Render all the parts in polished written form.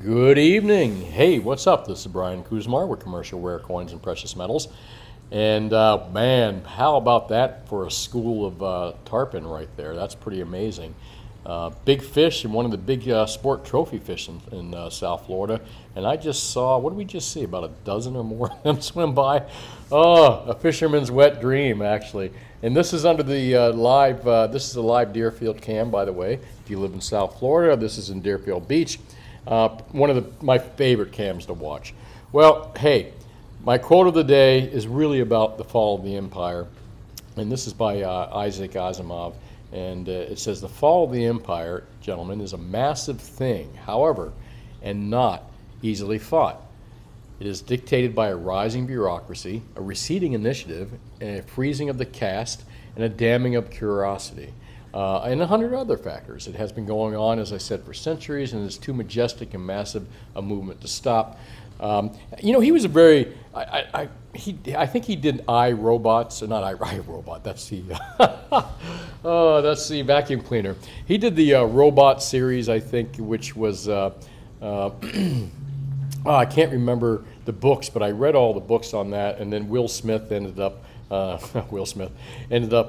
Good evening. Hey, what's up? This is Brian Kuzmar with Commercial Rare Coins and Precious Metals. And man, how about that for a school of tarpon right there? That's pretty amazing. Big fish and one of the big sport trophy fish in South Florida. And I just saw, what did we just see? About a dozen or more of them swim by. Oh, a fisherman's wet dream, actually. And this is under the this is a live Deerfield cam, by the way. If you live in South Florida, this is in Deerfield Beach. One of my favorite cams to watch. Well, hey, my quote of the day is really about the fall of the empire, and this is by Isaac Asimov, and it says, "The fall of the empire, gentlemen, is a massive thing, however, and not easily fought. It is dictated by a rising bureaucracy, a receding initiative, and a freezing of the caste, and a damming of curiosity. And 100 other factors. It has been going on, as I said, for centuries, and it's too majestic and massive a movement to stop." You know, he was a very, I think he did iRobots, or not iRobot, that's the, oh, that's the vacuum cleaner. He did the robot series, I think, which was, oh, I can't remember the books, but I read all the books on that, and then Will Smith ended up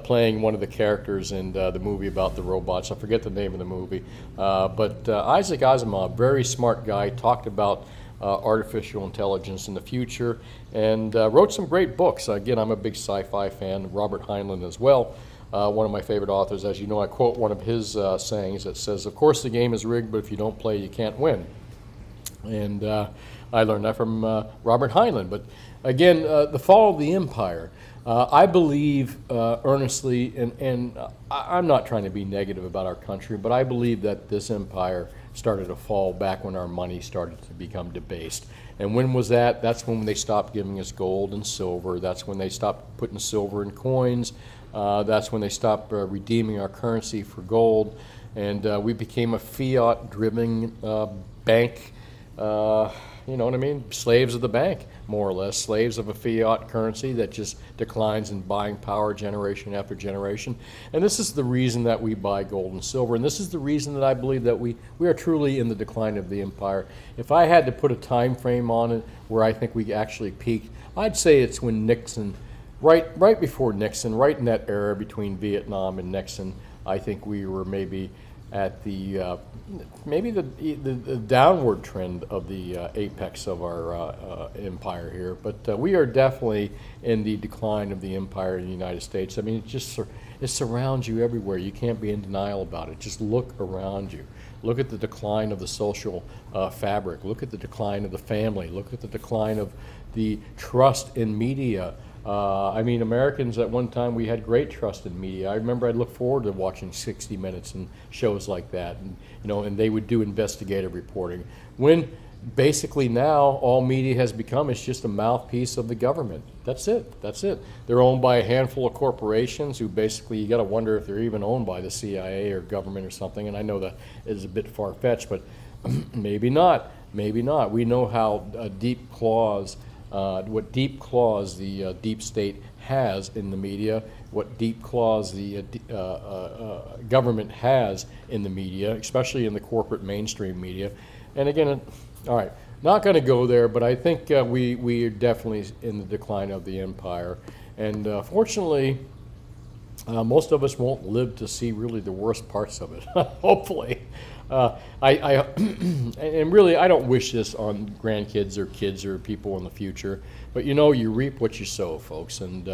playing one of the characters in the movie about the robots. I forget the name of the movie. But Isaac Asimov, very smart guy, talked about artificial intelligence in the future and wrote some great books. Again, I'm a big sci-fi fan, Robert Heinlein as well. One of my favorite authors. As you know, I quote one of his sayings that says, "Of course the game is rigged, but if you don't play, you can't win." And I learned that from Robert Heinlein. But again, the fall of the empire. I believe earnestly, and I'm not trying to be negative about our country, but I believe that this empire started to fall back when our money started to become debased. And when was that? That's when they stopped giving us gold and silver. That's when they stopped putting silver in coins. That's when they stopped redeeming our currency for gold. And we became a fiat-driven bank, you know what I mean? Slaves of the bank, more or less. Slaves of a fiat currency that just declines in buying power generation after generation. And this is the reason that we buy gold and silver. And this is the reason that I believe that we are truly in the decline of the empire. If I had to put a time frame on it where I think we actually peaked, I'd say it's when Nixon, right before Nixon, right in that era between Vietnam and Nixon, I think we were maybe at the the downward trend of the apex of our empire here. But we are definitely in the decline of the empire in the United States. I mean, it surrounds you everywhere. You can't be in denial about it. Just look around you. Look at the decline of the social fabric. Look at the decline of the family. Look at the decline of the trust in media. I mean, Americans at one time, we had great trust in media. I remember I'd look forward to watching 60 Minutes and shows like that, and you know, and they would do investigative reporting. When basically now all media has become is just a mouthpiece of the government. That's it. That's it. They're owned by a handful of corporations who basically, you got to wonder if they're even owned by the CIA or government or something. And I know that is a bit far-fetched, but maybe not. Maybe not. We know how deep claws. What deep claws the deep state has in the media, what deep claws the government has in the media, especially in the corporate mainstream media. And again, all right, not going to go there, but I think we are definitely in the decline of the empire. And fortunately, most of us won't live to see really the worst parts of it, hopefully. And really, I don't wish this on grandkids or kids or people in the future, but you know, you reap what you sow, folks. And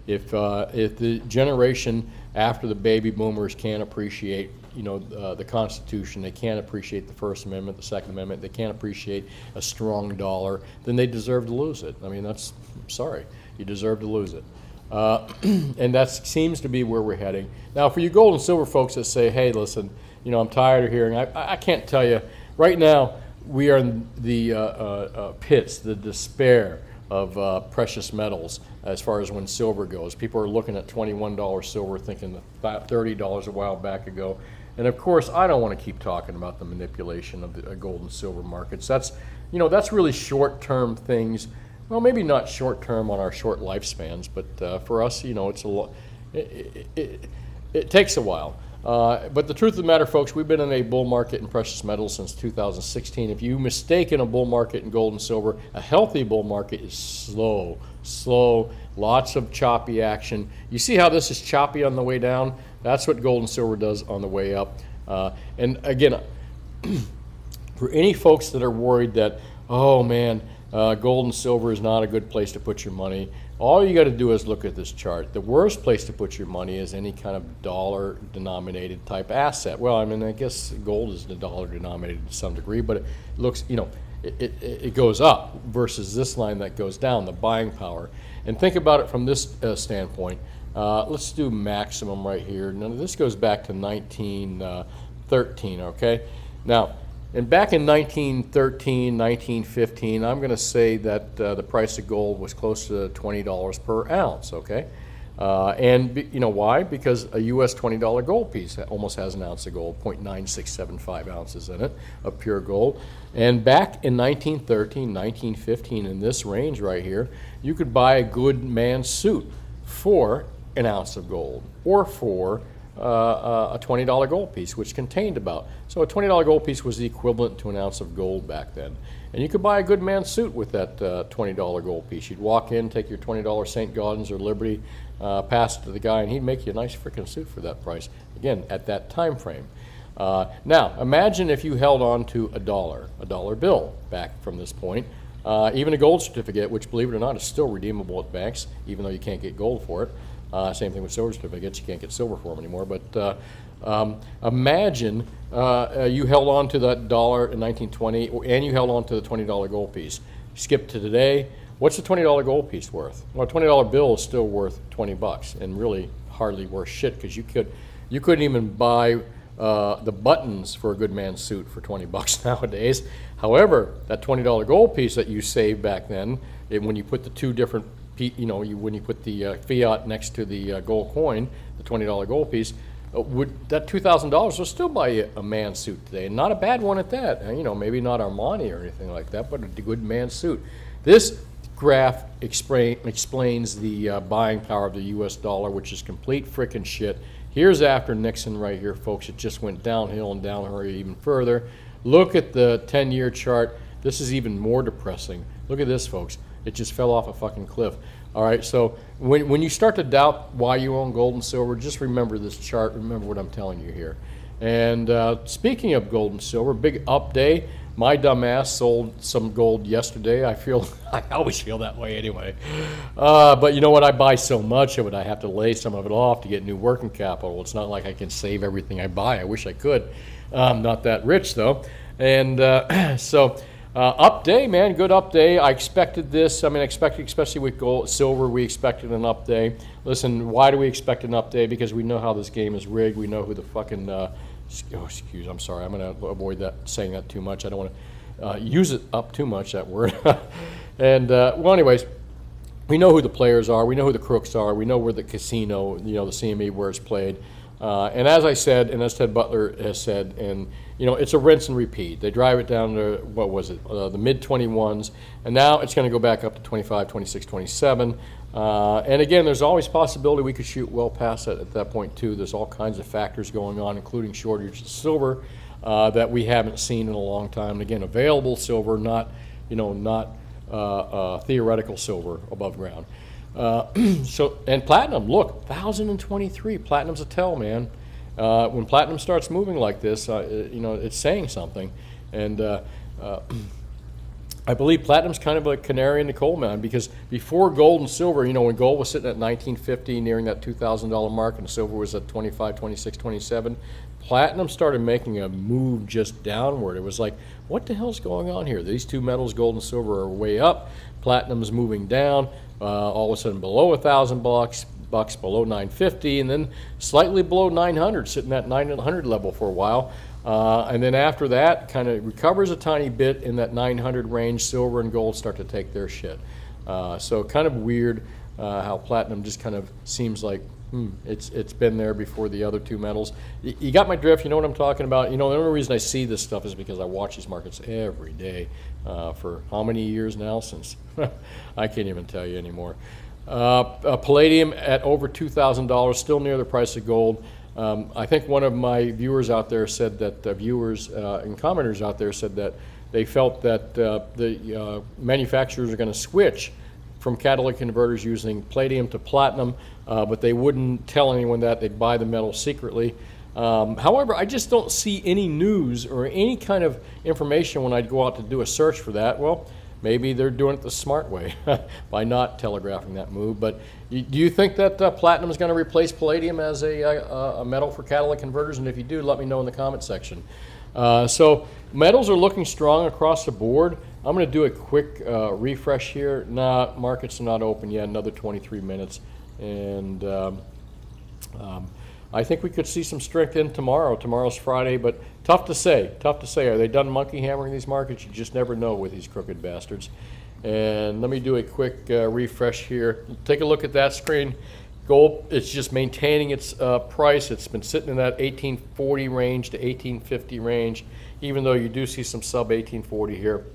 if the generation after the baby boomers can't appreciate, you know, the Constitution, they can't appreciate the First Amendment, the Second Amendment, they can't appreciate a strong dollar, then they deserve to lose it. I mean, that's, sorry, you deserve to lose it. And that seems to be where we're heading. Now, for you gold and silver folks that say, hey, listen, you know, I'm tired of hearing, I can't tell you, right now we are in the pits, the despair of precious metals as far as when silver goes. People are looking at $21 silver thinking $30 a while back ago. And of course, I don't want to keep talking about the manipulation of the gold and silver markets. That's, you know, that's really short-term things. Well, maybe not short-term on our short lifespans, but for us, you know, it's a lot. It takes a while. But the truth of the matter, folks, we've been in a bull market in precious metals since 2016. If you mistake a bull market in gold and silver, a healthy bull market is slow, lots of choppy action. You see how this is choppy on the way down? That's what gold and silver does on the way up. And again, for any folks that are worried that, oh man, gold and silver is not a good place to put your money, all you got to do is look at this chart. The worst place to put your money is any kind of dollar-denominated type asset. Well, I mean, I guess gold is the dollar-denominated to some degree, but it looks, you know, it goes up versus this line that goes down, the buying power. And think about it from this standpoint. Let's do maximum right here. Now, this goes back to 1913, okay? Now, and back in 1913, 1915, I'm going to say that the price of gold was close to $20 per ounce, okay? And you know why? Because a US $20 gold piece almost has an ounce of gold, 0.9675 ounces in it of pure gold. And back in 1913, 1915, in this range right here, you could buy a good man's suit for an ounce of gold or for a $20 gold piece, which contained about. So a $20 gold piece was the equivalent to an ounce of gold back then. And you could buy a good man's suit with that $20 gold piece. You'd walk in, take your $20 St. Gaudens or Liberty, pass it to the guy, and he'd make you a nice freaking suit for that price, again, at that time frame. Now, imagine if you held on to a dollar bill back from this point. Even a gold certificate, which, believe it or not, is still redeemable at banks, even though you can't get gold for it. Same thing with silver certificates. You can't get silver for them anymore. But imagine you held on to that dollar in 1920, and you held on to the $20 gold piece. Skip to today. What's the $20 gold piece worth? Well, a $20 bill is still worth 20 bucks, and really hardly worth shit, because you couldn't even buy the buttons for a good man's suit for 20 bucks nowadays. However, that $20 gold piece that you saved back then, when you put the two different, you know, when you put the fiat next to the gold coin, the $20 gold piece, that $2,000 will still buy you a man's suit today, and not a bad one at that. You know, maybe not Armani or anything like that, but a good man's suit. This graph explains the buying power of the U.S. dollar, which is complete frickin' shit. Here's after Nixon right here, folks. It just went downhill and downhill even further. Look at the 10-year chart. This is even more depressing. Look at this, folks. It just fell off a fucking cliff. All right, so when you start to doubt why you own gold and silver, just remember this chart. Remember what I'm telling you here. And speaking of gold and silver, big up day. My dumb ass sold some gold yesterday. I always feel that way anyway. But you know what? I buy so much of it, I have to lay some of it off to get new working capital. It's not like I can save everything I buy. I wish I could. I'm not that rich, though. And so up day, man, good up day. I expected this. I mean, especially with gold, silver, we expected an up day. Listen, why do we expect an up day? Because we know how this game is rigged. We know who the fucking... I'm sorry. I'm going to avoid saying that too much. I don't want to use it up too much, that word. And, well, anyways, we know who the players are. We know who the crooks are. We know where the casino, you know, the CME, where it's played. And as I said, and as Ted Butler has said, and, you know, it's a rinse and repeat. They drive it down to, what was it, the mid-21s, and now it's going to go back up to 25, 26, 27. And again, there's always possibility we could shoot well past that at that point too. There's all kinds of factors going on, including shortage of silver that we haven't seen in a long time. And again, available silver, not, you know, not theoretical silver above ground. So, and platinum, look, 1,023. Platinum's a tell, man. When platinum starts moving like this, you know, it's saying something. And I believe platinum's kind of a canary in the coal mine, because before gold and silver, you know, when gold was sitting at 1950, nearing that $2,000 mark, and silver was at 25, 26, 27, platinum started making a move just downward. It was like, what the hell's going on here? These two metals, gold and silver, are way up. Platinum's moving down, all of a sudden below $1,000, below 950, and then slightly below 900, sitting at 900 level for a while. And then after that, kind of recovers a tiny bit in that 900 range. Silver and gold start to take their shit. So kind of weird how platinum just kind of seems like it's been there before the other two metals. You got my drift. You know what I'm talking about. You know, the only reason I see this stuff is because I watch these markets every day for how many years now? Since I can't even tell you anymore. Palladium at over $2,000, still near the price of gold. I think one of my viewers out there said that, viewers and commenters out there said that they felt that the manufacturers are going to switch from catalytic converters using palladium to platinum, but they wouldn't tell anyone that. They'd buy the metal secretly. However, I just don't see any news or any kind of information when I'd go out to do a search for that. Well, maybe they're doing it the smart way by not telegraphing that move. But do you think that platinum is going to replace palladium as a metal for catalytic converters? And if you do, let me know in the comment section. So metals are looking strong across the board. I'm going to do a quick refresh here. Markets are not open yet, another 23 minutes. And I think we could see some strength in tomorrow. Tomorrow's Friday, but tough to say. Tough to say. Are they done monkey hammering these markets? You just never know with these crooked bastards. And let me do a quick refresh here. Take a look at that screen. Gold, it's just maintaining its price. It's been sitting in that 1840 range to 1850 range, even though you do see some sub 1840 here.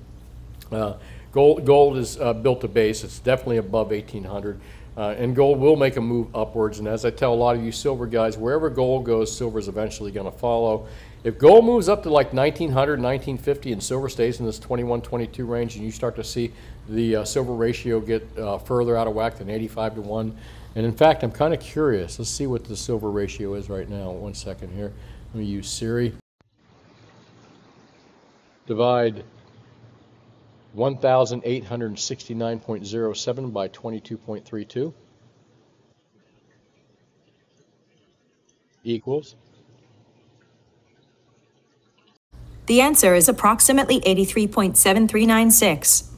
Gold is built a base. It's definitely above 1800. And gold will make a move upwards, and as I tell a lot of you silver guys, wherever gold goes, silver is eventually going to follow. If gold moves up to like 1900, 1950, and silver stays in this 21, 22 range, and you start to see the silver ratio get further out of whack than 85 to 1, and in fact, I'm kind of curious. Let's see what the silver ratio is right now. 1 second here. Let me use Siri. Divide 1,869.07 by 22.32 equals. The answer is approximately 83.7396.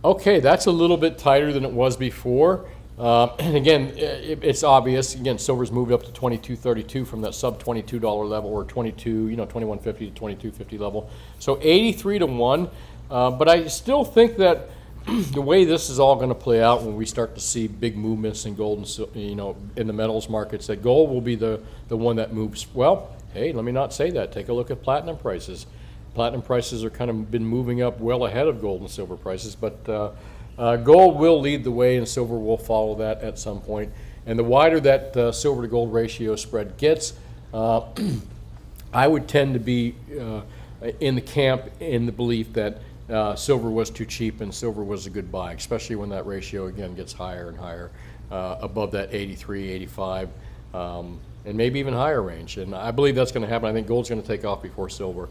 Okay, that's a little bit tighter than it was before. And again, it's obvious. Again, silver's moved up to 22.32 from that sub $22 level, or 21.50 to 22.50 level. So 83 to 1. But I still think that the way this is all going to play out when we start to see big movements in gold and in the metals markets, that gold will be the one that moves. Well, hey, let me not say that. Take a look at platinum prices. Platinum prices are kind of been moving up well ahead of gold and silver prices, but gold will lead the way and silver will follow that at some point. And the wider that silver to gold ratio spread gets, I would tend to be in the camp in the belief that silver was too cheap and silver was a good buy, especially when that ratio again gets higher and higher, above that 83, 85, and maybe even higher range. And I believe that's going to happen. I think gold's going to take off before silver.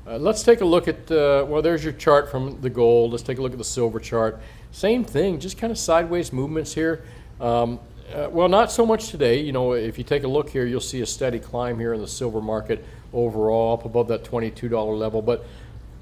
Let's take a look at, well, there's your chart from the gold. Let's take a look at the silver chart. Same thing, just kind of sideways movements here. Well, not so much today. You know, if you take a look here, you'll see a steady climb here in the silver market overall, up above that $22 level. But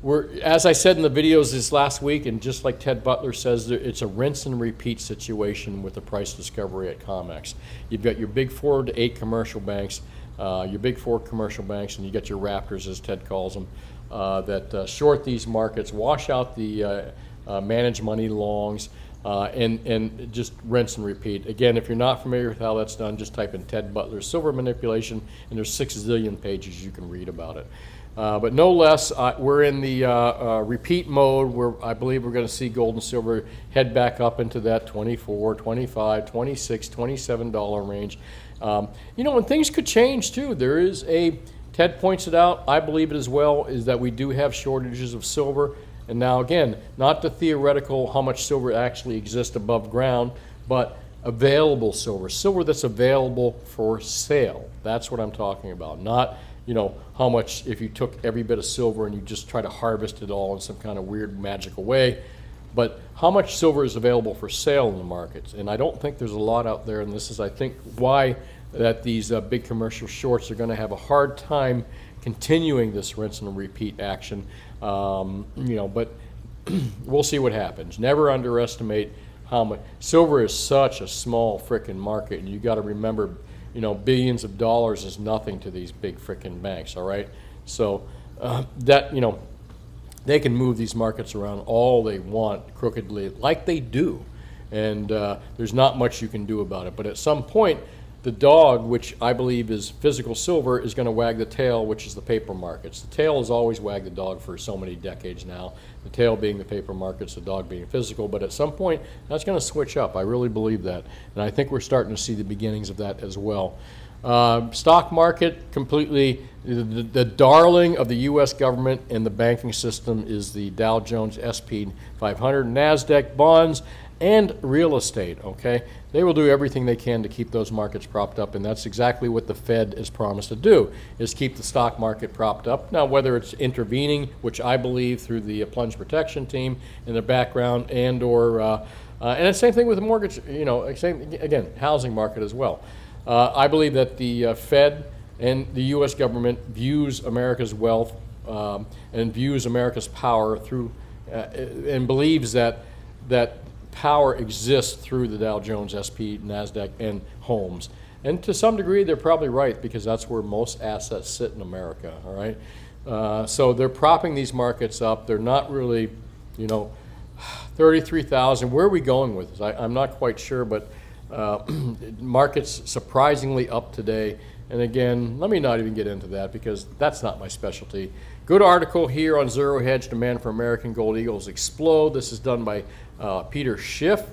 we're, as I said in the videos this last week, and just like Ted Butler says, it's a rinse and repeat situation with the price discovery at COMEX. You've got your big 4 to 8 commercial banks, your big 4 commercial banks, and you get your raptors, as Ted calls them, that short these markets, wash out the managed money longs, and just rinse and repeat. Again, if you're not familiar with how that's done, just type in Ted Butler silver manipulation, and there's 6 zillion pages you can read about it. But no less, we're in the repeat mode where I believe we're going to see gold and silver head back up into that $24, $25, $26, $27 range. You know, and things could change too. There is a, Ted points it out, I believe it as well, is that we do have shortages of silver. And now again, not the theoretical how much silver actually exists above ground, but available silver, silver that's available for sale. That's what I'm talking about. Not, you know, how much, if you took every bit of silver and you just try to harvest it all in some kind of weird magical way, but how much silver is available for sale in the markets. And I don't think there's a lot out there, and this is, I think, why that these big commercial shorts are going to have a hard time continuing this rinse and repeat action. You know, but we'll see what happens. Never underestimate how much. Silver is such a small frickin' market, and you got to remember, you know, billions of dollars is nothing to these big frickin' banks, all right? So that, you know, they can move these markets around all they want crookedly, like they do. And there's not much you can do about it. But at some point, the dog, which I believe is physical silver, is going to wag the tail, which is the paper markets. The tail has always wagged the dog for so many decades now, the tail being the paper markets, the dog being physical. But at some point, that's going to switch up. I really believe that. And I think we're starting to see the beginnings of that as well. Stock market, completely, the darling of the U.S. government and the banking system is the Dow Jones SP 500, NASDAQ, bonds, and real estate, okay? They will do everything they can to keep those markets propped up, and that's exactly what the Fed has promised to do, is keep the stock market propped up. Now, whether it's intervening, which I believe through the plunge protection team in the background, and the same thing with the mortgage, you know, again, housing market as well. I believe that the Fed and the U.S. government views America's wealth and views America's power through, and believes that power exists through the Dow Jones, SP, NASDAQ, and homes. And to some degree, they're probably right, because that's where most assets sit in America, all right? So they're propping these markets up. They're not really, you know, 33,000. Where are we going with this? I'm not quite sure, but market's surprisingly up today. And again, let me not even get into that, because that's not my specialty. Good article here on Zero Hedge, demand for American gold eagles explode. This is done by Peter Schiff,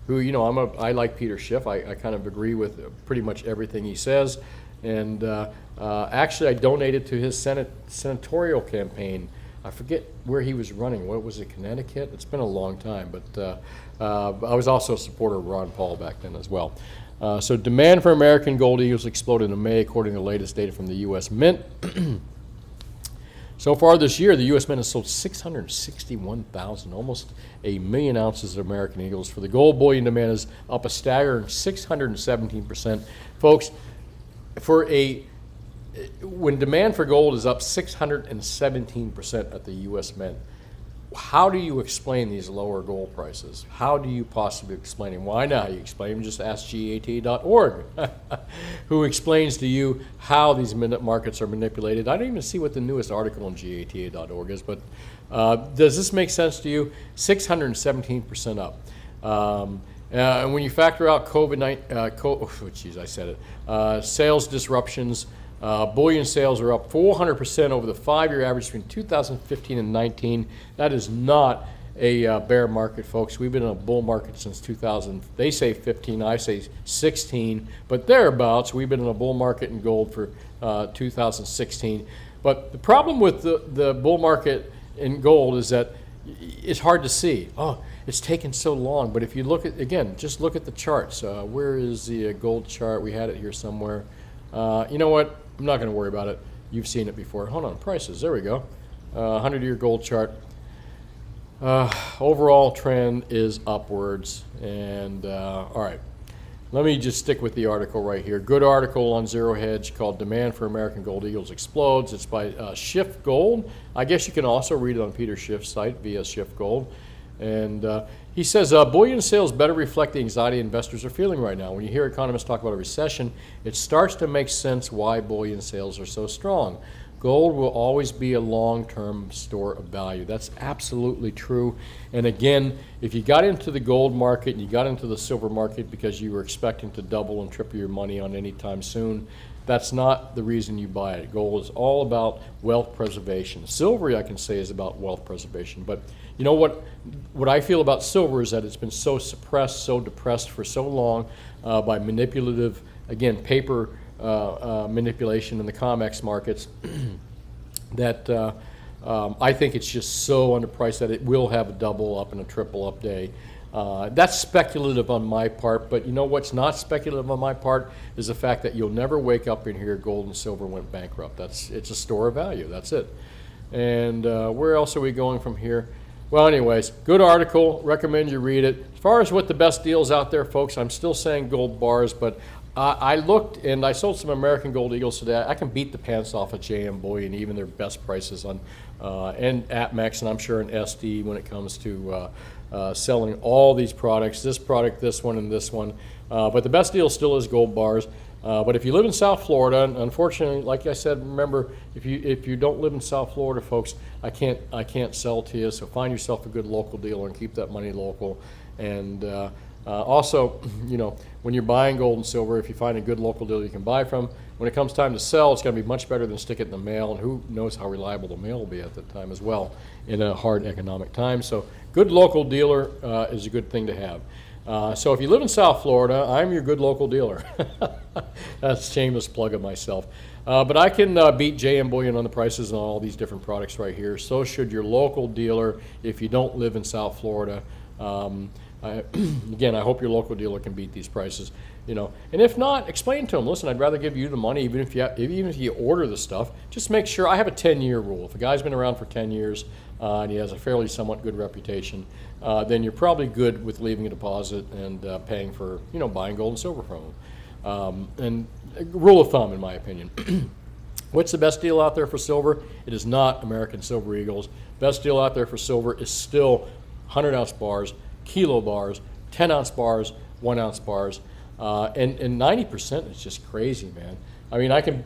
who, you know, I like Peter Schiff. I kind of agree with pretty much everything he says. And actually, I donated to his senatorial campaign. I forget where he was running. What was it, Connecticut? It's been a long time, but I was also a supporter of Ron Paul back then as well. So demand for American gold eagles exploded in May, according to the latest data from the U.S. Mint. So far this year, the U.S. Mint has sold 661,000, almost 1 million ounces of American eagles. For the gold bullion, demand is up a staggering 617%. Folks, when demand for gold is up 617% at the U.S. Mint, how do you explain these lower gold prices? How do you possibly explain them? Well, I know how you explain them. Just ask GATA.org, who explains to you how these markets are manipulated. I don't even see what the newest article on GATA.org is, but does this make sense to you? 617% up. And when you factor out sales disruptions, bullion sales are up 400% over the 5-year average between 2015 and 19. That is not a bear market, folks. We've been in a bull market since 2000. They say 15, I say 16, but thereabouts. We've been in a bull market in gold for 2016. But the problem with the bull market in gold is that it's hard to see. Oh, it's taken so long. But if you look at, again, just look at the charts. Where is the gold chart? We had it here somewhere. You know what? I'm not going to worry about it. You've seen it before. Hold on, prices. There we go. 100-year gold chart. Overall trend is upwards. And all right, let me just stick with the article right here. Good article on Zero Hedge called "Demand for American Gold Eagles Explodes." It's by Schiff Gold. I guess you can also read it on Peter Schiff's site via Schiff Gold. And he says, bullion sales better reflect the anxiety investors are feeling right now. When you hear economists talk about a recession, it starts to make sense why bullion sales are so strong. Gold will always be a long-term store of value. That's absolutely true. And again, if you got into the gold market and you got into the silver market because you were expecting to double and triple your money on any time soon, that's not the reason you buy it. Gold is all about wealth preservation. Silver, I can say, is about wealth preservation. But you know what I feel about silver is that it's been so suppressed, so depressed for so long by manipulative, again, paper manipulation in the COMEX markets that I think it's just so underpriced that it will have a double up and a triple up day. That's speculative on my part, but you know what's not speculative on my part is the fact that you'll never wake up and hear gold and silver went bankrupt. It's a store of value. That's it. And where else are we going from here? Well, anyways, good article. Recommend you read it. As far as what the best deals out there, folks, I'm still saying gold bars, but I looked and I sold some American gold eagles today. I can beat the pants off of JM Bullion, even their best prices on and APMEX, and I'm sure an SD when it comes to selling all these products, this product, this one, and this one. But the best deal still is gold bars. But if you live in South Florida, unfortunately, like I said, remember, if you don't live in South Florida, folks, I can't sell to you. So find yourself a good local dealer and keep that money local. And also, you know, when you're buying gold and silver, if you find a good local dealer you can buy from, when it comes time to sell, it's going to be much better than stick it in the mail. And who knows how reliable the mail will be at that time as well in a hard economic time. So good local dealer is a good thing to have. So if you live in South Florida, I'm your good local dealer. That's a shameless plug of myself. But I can beat JM Bullion on the prices on all these different products right here. So should your local dealer if you don't live in South Florida. Again, I hope your local dealer can beat these prices. You know, and if not, explain to them. Listen, I'd rather give you the money, even if you order the stuff. Just make sure. I have a 10-year rule. If a guy's been around for 10 years and he has a fairly somewhat good reputation, then you're probably good with leaving a deposit and paying for, you know, buying gold and silver from them. And a rule of thumb, in my opinion. What's the best deal out there for silver? It is not American Silver Eagles. Best deal out there for silver is still 100-ounce bars, kilo bars, 10-ounce bars, 1-ounce bars. And 90% is just crazy, man. I mean, I can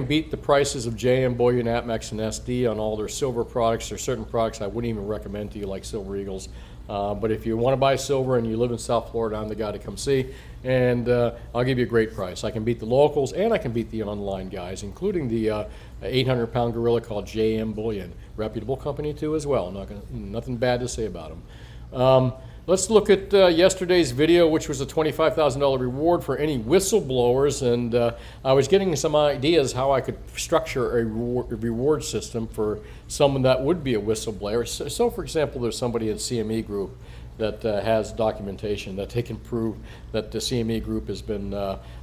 beat the prices of JM Bullion, APMEX, and SD on all their silver products. There's certain products I wouldn't even recommend to you, like Silver Eagles. But if you want to buy silver and you live in South Florida, I'm the guy to come see, and I'll give you a great price. I can beat the locals, and I can beat the online guys, including the 800-pound gorilla called JM Bullion, reputable company too as well. Nothing bad to say about them. Let's look at yesterday's video, which was a $25,000 reward for any whistleblowers, and I was getting some ideas how I could structure a reward system for someone that would be a whistleblower. So for example, there's somebody at CME Group that has documentation that they can prove that the CME Group has been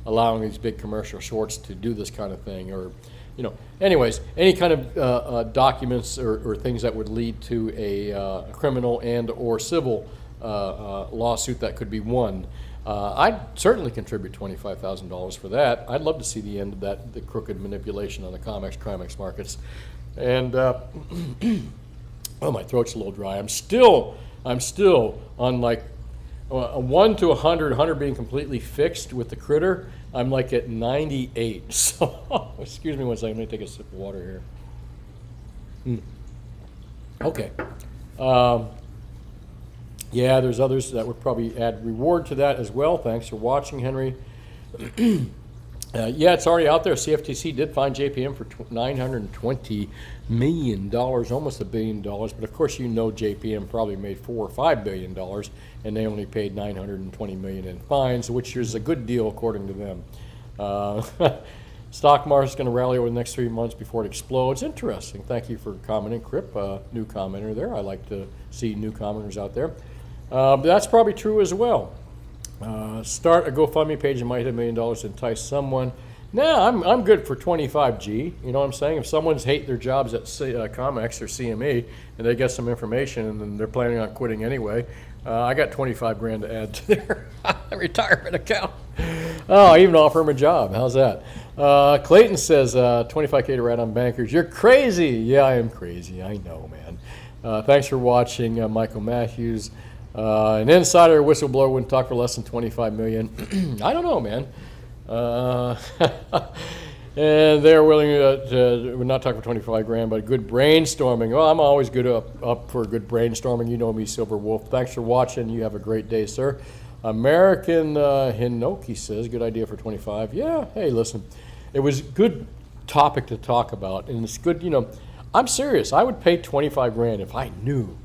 allowing these big commercial shorts to do this kind of thing, or, you know, anyways, any kind of documents or things that would lead to a criminal and or civil lawsuit that could be won. I'd certainly contribute $25,000 for that. I'd love to see the end of that, the crooked manipulation on the COMEX, CRIMEX markets. And oh, my throat's a little dry. I'm still on like a 1 to 100, 100 being completely fixed with the critter. I'm like at 98. So excuse me one second. Let me take a sip of water here. Okay. Yeah, there's others that would probably add reward to that as well. Thanks for watching, Henry. Yeah, it's already out there. CFTC did find JPM for $920 million, almost $1 billion. But of course, you know JPM probably made $4 or $5 billion, and they only paid $920 million in fines, which is a good deal according to them. Stock market's going to rally over the next 3 months before it explodes. Interesting. Thank you for commenting, Crip. New commenter there. I like to see new commenters out there. But that's probably true as well. Start a GoFundMe page and might hit $1 million to entice someone. Nah, I'm good for 25G. You know what I'm saying? If someone's hate their jobs at COMEX or CME and they get some information and then they're planning on quitting anyway, I got 25 grand to add to their retirement account. Oh, I even offer them a job. How's that? Clayton says 25K to ride on bankers. You're crazy. Yeah, I am crazy. I know, man. Thanks for watching, Michael Matthews. An insider whistleblower wouldn't talk for less than 25 million. I don't know, man. And they're willing to not talk for 25 grand, but good brainstorming. Well, I'm always good up for good brainstorming. You know me, Silver Wolf. Thanks for watching. You have a great day, sir. American Hinoki says, good idea for 25. Yeah, hey, listen, it was a good topic to talk about, and it's good, you know, I'm serious. I would pay 25 grand if I knew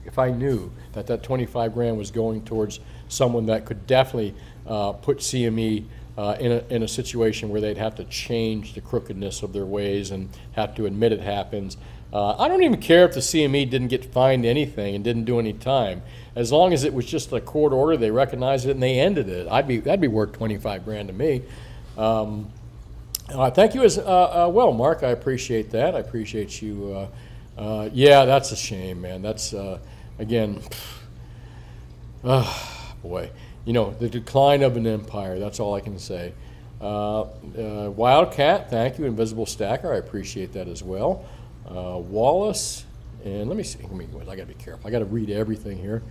that 25 grand was going towards someone that could definitely put CME in a situation where they'd have to change the crookedness of their ways and have to admit it happens. I don't even care if the CME didn't get fined anything and didn't do any time. As long as it was just a court order, they recognized it and they ended it. That'd be worth 25 grand to me. Thank you as well, Mark. I appreciate that. I appreciate you. Yeah, that's a shame, man. That's again, boy. You know, the decline of an empire. That's all I can say. Wildcat, thank you. Invisible Stacker, I appreciate that as well. Wallace, and let me see. I gotta be careful. I gotta read everything here.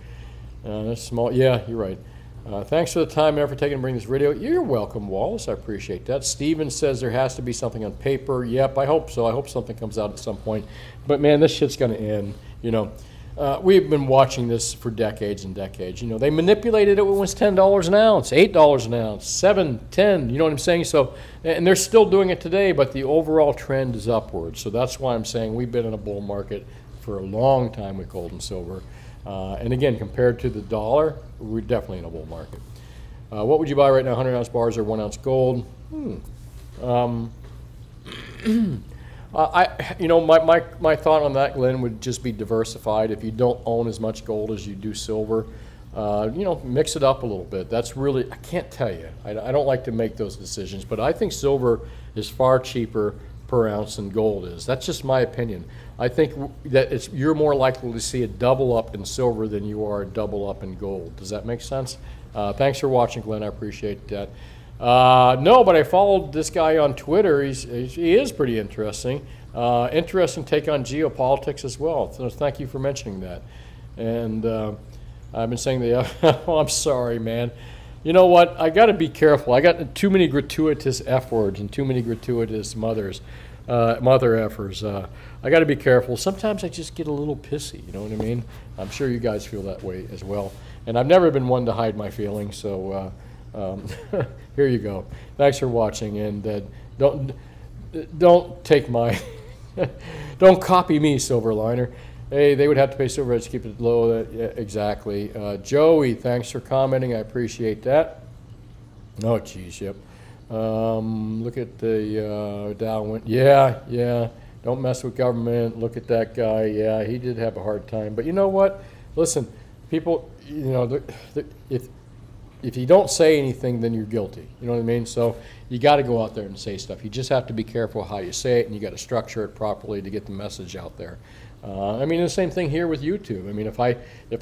That's small. Yeah, you're right. Thanks for the time and effort taken to bring this video. You're welcome, Wallace. I appreciate that. Steven says there has to be something on paper. Yep, I hope so. I hope something comes out at some point. But man, this shit's gonna end. You know, we've been watching this for decades and decades. You know, they manipulated it when it was $10 an ounce, $8 an ounce, $7, $10. You know what I'm saying? So, and they're still doing it today, but the overall trend is upward. So that's why I'm saying we've been in a bull market for a long time with gold and silver. And again, compared to the dollar, we're definitely in a bull market. What would you buy right now, 100-ounce bars or 1-ounce gold? My thought on that, Glenn, would just be diversified. If you don't own as much gold as you do silver, mix it up a little bit. That's really, I can't tell you. I don't like to make those decisions, but I think silver is far cheaper per ounce than gold is. That's just my opinion. I think that you're more likely to see a double up in silver than you are a double up in gold. Does that make sense? Thanks for watching, Glenn. I appreciate that. No, but I followed this guy on Twitter. He is pretty interesting. Interesting take on geopolitics as well. So thank you for mentioning that. And I've been saying that. Oh, I'm sorry, man. You know what? I got to be careful. I got too many gratuitous F words and too many gratuitous mother effers. I got to be careful. Sometimes I just get a little pissy. You know what I mean? I'm sure you guys feel that way as well. And I've never been one to hide my feelings. So here you go. Thanks for watching. And don't take my don't copy me, Silverliner. Hey, they would have to pay silver to keep it low. Yeah, exactly. Joey, thanks for commenting. I appreciate that. Oh, geez, yep. Look at the Dow went. Yeah. Don't mess with government. Look at that guy. Yeah, he did have a hard time. But you know what? Listen, people, if you don't say anything, then you're guilty. You know what I mean? So you got to go out there and say stuff. You just have to be careful how you say it, and you got to structure it properly to get the message out there. I mean, the same thing here with YouTube. I mean, if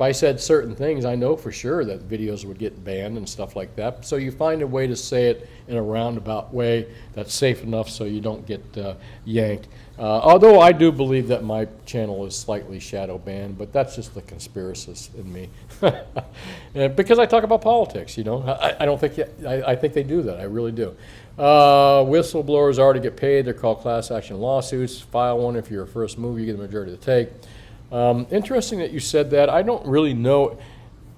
I said certain things, I know for sure that videos would get banned and stuff like that. So you find a way to say it in a roundabout way that's safe enough so you don't get yanked. Although I do believe that my channel is slightly shadow banned, but that's just the conspiracist in me. Because I talk about politics, you know. I don't think I think they do that. I really do. Whistleblowers already get paid. They're called class action lawsuits. File one if you're a first move. You get the majority of the take. Interesting that you said that. I don't really know.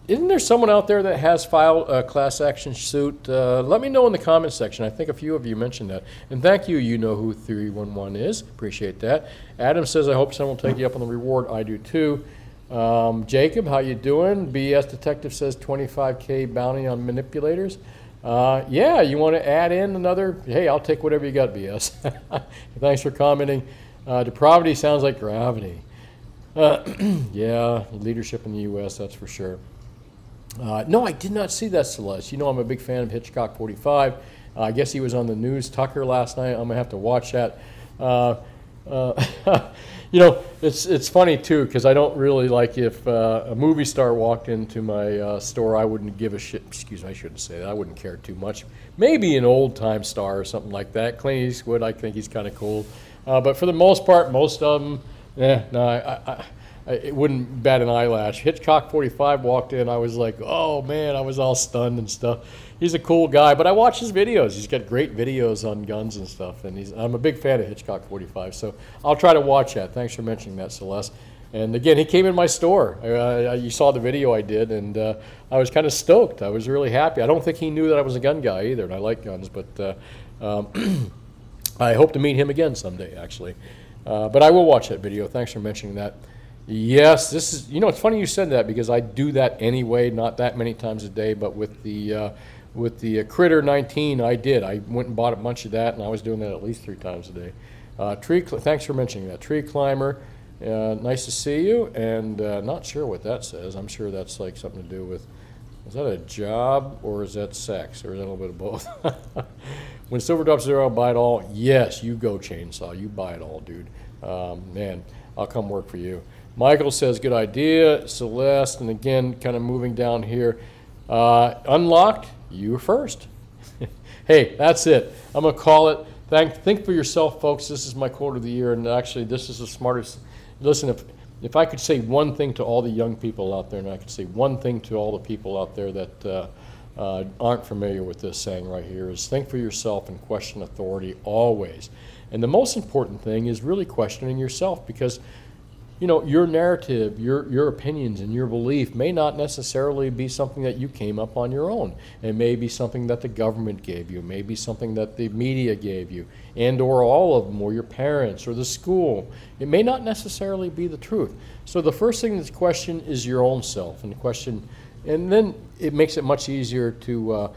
Isn't there someone out there that has filed a class action suit? Let me know in the comments section. I think a few of you mentioned that. And thank you. You know who 311 is. Appreciate that. Adam says, I hope someone will take you up on the reward. I do too. Jacob, how you doing? BS Detective says 25K bounty on manipulators. Yeah, you want to add in another? Hey, I'll take whatever you got, BS. Thanks for commenting. Depravity sounds like gravity. Yeah, leadership in the U.S., that's for sure. No, I did not see that, Celeste. You know I'm a big fan of Hitchcock 45. I guess he was on the news Tucker last night. I'm going to have to watch that. You know, it's funny, too, because I don't really like if a movie star walked into my store, I wouldn't give a shit. Excuse me, I shouldn't say that. I wouldn't care too much. Maybe an old-time star or something like that. Clint Eastwood, I think he's kind of cool. But for the most part, most of them, no, it wouldn't bat an eyelash. Hitchcock 45 walked in, I was like, oh, man, I was all stunned and stuff. He's a cool guy, but I watch his videos. He's got great videos on guns and stuff, and I'm a big fan of Hitchcock 45, so I'll try to watch that. Thanks for mentioning that, Celeste. And again, he came in my store. You saw the video I did, and I was kind of stoked. I was really happy. I don't think he knew that I was a gun guy either, and I like guns, but I hope to meet him again someday, actually. But I will watch that video. Thanks for mentioning that. Yes, this is, you know, it's funny you said that because I do that anyway, not that many times a day, but with the Critter 19, I did. I went and bought a bunch of that, and I was doing that at least 3 times a day. Thanks for mentioning that. Tree climber, nice to see you, and not sure what that says. I'm sure that's like something to do with, is that a job or is that sex, or is that a little bit of both? When silver drops zero, I'll buy it all. Yes, you go, Chainsaw. You buy it all, dude. Man, I'll come work for you. Michael says, good idea. Celeste, and again, kind of moving down here. Unlocked, you were first. Hey, that's it. I'm going to call it. Think for yourself, folks. This is my quote of the year, and actually, this is the smartest. Listen, if I could say one thing to all the young people out there, and I could say one thing to all the people out there that aren't familiar with this saying right here, is think for yourself and question authority always. And the most important thing is really questioning yourself, because you know, your narrative, your opinions and your belief may not necessarily be something that you came up on your own. It may be something that the government gave you, maybe something that the media gave you, and or all of them, or your parents or the school. It may not necessarily be the truth. So the first thing to question is your own self, and then it makes it much easier to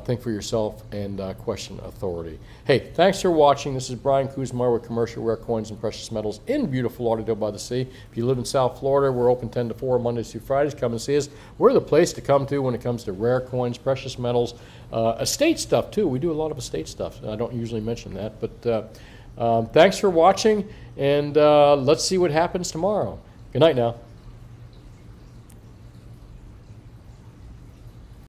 think for yourself and question authority. Hey, thanks for watching. This is Brian Kuzmar with Commercial Rare Coins and Precious Metals in beautiful Lauderdale by the Sea. If you live in South Florida, we're open 10 to 4 Mondays through Fridays. Come and see us. We're the place to come to when it comes to rare coins, precious metals, estate stuff too. We do a lot of estate stuff. I don't usually mention that, but thanks for watching, and let's see what happens tomorrow. Good night now.